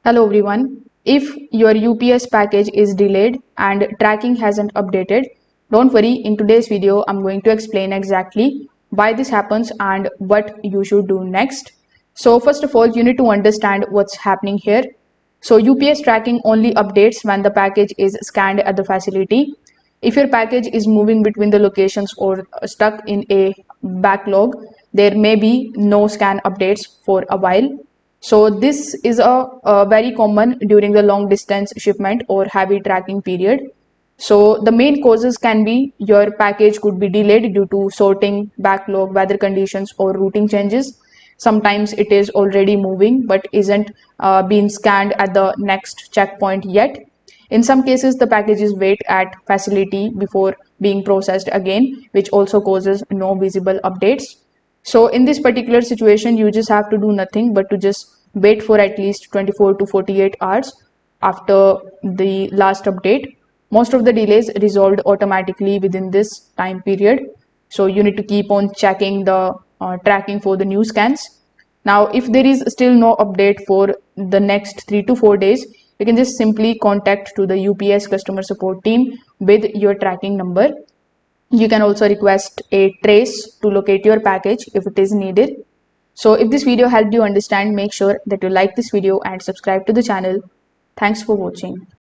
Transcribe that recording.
Hello everyone. If your UPS package is delayed and tracking hasn't updated, don't worry. In today's video, I'm going to explain exactly why this happens and what you should do next. So first of all, you need to understand what's happening here. So UPS tracking only updates when the package is scanned at the facility. If your package is moving between the locations or stuck in a backlog, there may be no scan updates for a while. So this is a very common during the long distance shipment or heavy tracking period. So the main causes can be your package could be delayed due to sorting, backlog, weather conditions, or routing changes. Sometimes it is already moving but isn't being scanned at the next checkpoint yet. In some cases, the packages wait at facility before being processed again, which also causes no visible updates. So in this particular situation, you just have to do nothing but to just wait for at least 24 to 48 hours after the last update. Most of the delays resolved automatically within this time period. So you need to keep on checking the tracking for the new scans. Now, if there is still no update for the next 3 to 4 days, you can just simply contact to the UPS customer support team with your tracking number. You can also request a trace to locate your package if it is needed. So if this video helped you understand, make sure that you like this video and subscribe to the channel. Thanks for watching.